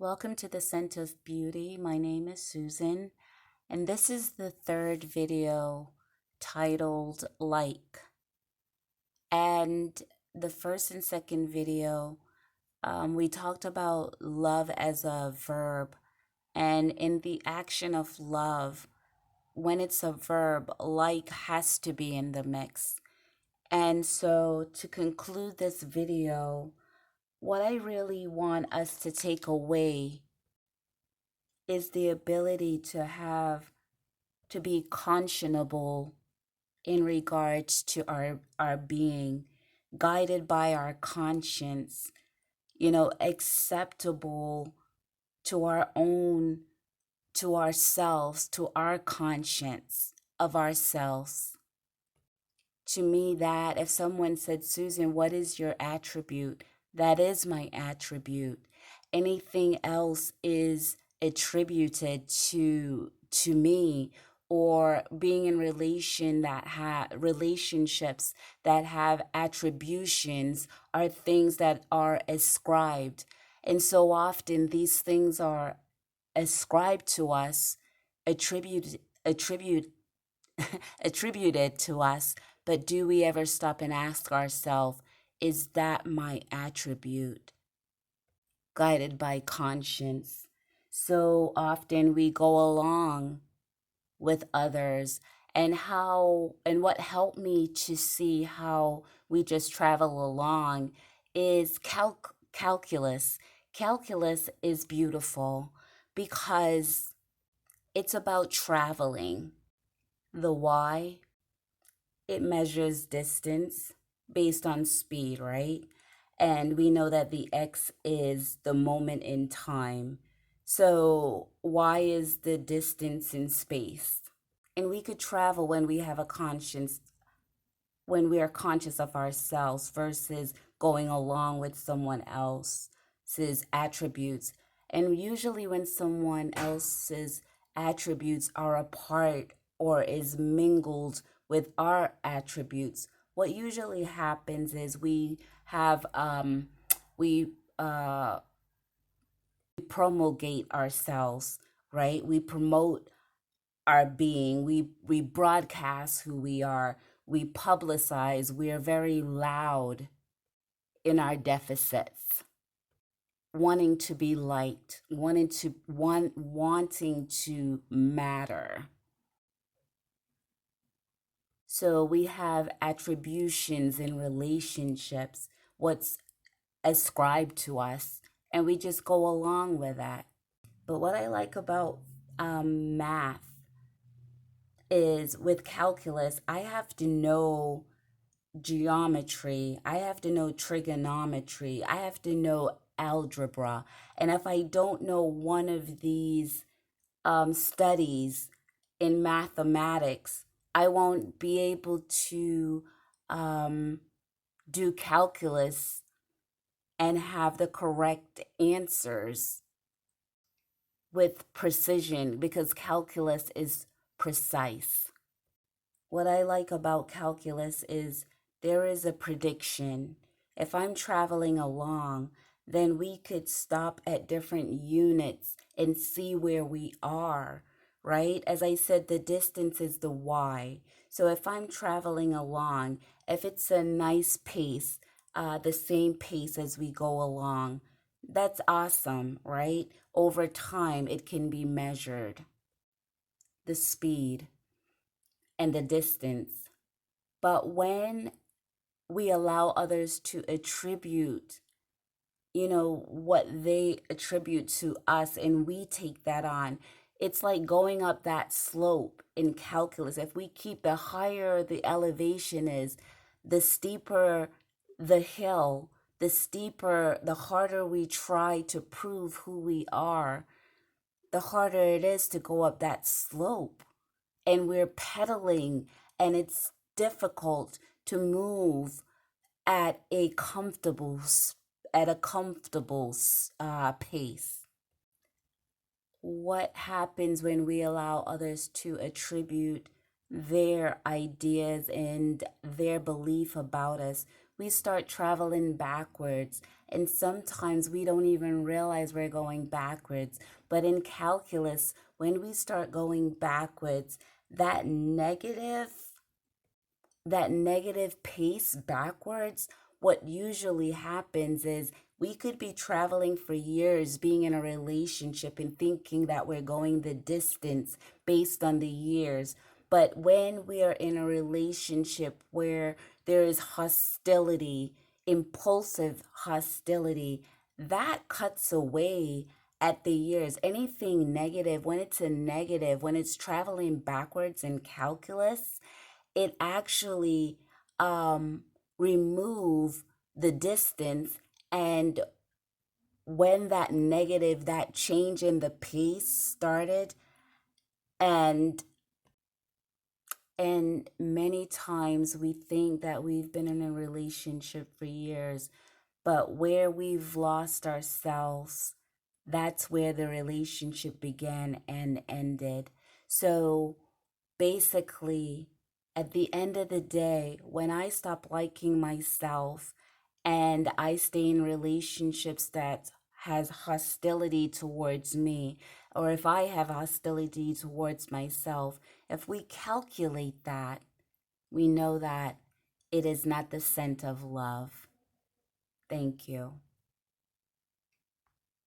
Welcome to the Scent of Beauty. My name is Susan, and this is the third video titled Like. And the first and second video, we talked about love as a verb. And in the action of love, when it's a verb, like has to be in the mix. And so to conclude this video, what I really want us to take away is the ability to be conscionable in regards to our being, guided by our conscience, acceptable to our own, to ourselves, to our conscience of ourselves. To me, that if someone said, Susan, what is your attribute? That is my attribute. Anything else is attributed to me, or being in relationships that have attributions are things that are ascribed. And so often these things are ascribed to us, attribute attributed to us, but do we ever stop and ask ourselves, is that my attribute? Guided by conscience. So often we go along with others, and what helped me to see how we just travel along is calculus. Calculus is beautiful because it's about traveling. The why, it measures distance based on speed, right? And we know that the x is the moment in time. So y is the distance in space. And we could travel when we have a conscience, when we are conscious of ourselves versus going along with someone else's attributes. And usually when someone else's attributes are a part or is mingled with our attributes, what usually happens is we promulgate ourselves, right? We promote our being, we broadcast who we are, we publicize, we are very loud in our deficits, wanting to be liked, wanting to matter. So we have attributions in relationships, what's ascribed to us, and we just go along with that. But what I like about math is with calculus, I have to know geometry, I have to know trigonometry, I have to know algebra. And if I don't know one of these studies in mathematics, I won't be able to do calculus and have the correct answers with precision, because calculus is precise. What I like about calculus is there is a prediction. If I'm traveling along, then we could stop at different units and see where we are, right? As I said, the distance is the y. So if I'm traveling along, if it's a nice pace, the same pace as we go along, that's awesome, right? Over time, it can be measured, the speed and the distance. But when we allow others to attribute, what they attribute to us, and we take that on, it's like going up that slope in calculus. If we keep, the higher the elevation is, the steeper the hill, the harder we try to prove who we are, the harder it is to go up that slope. And we're pedaling, and it's difficult to move at a comfortable pace. What happens when we allow others to attribute their ideas and their belief about us? we start traveling backwards. And sometimes we don't even realize we're going backwards. But in calculus, when we start going backwards, that negative that negative pace backwards, what usually happens is we could be traveling for years, being in a relationship and thinking that we're going the distance based on the years. But when we are in a relationship where there is hostility, impulsive hostility, that cuts away at the years. Anything negative, when it's a negative, when it's traveling backwards in calculus, it actually um, remove the distance. And when that negative, that change in the pace started, and many times we think that we've been in a relationship for years, but where we've lost ourselves, that's where the relationship began and ended. So basically, at the end of the day, when I stop liking myself and I stay in relationships that has hostility towards me, or if I have hostility towards myself, if we calculate that, we know that it is not the scent of love. Thank you.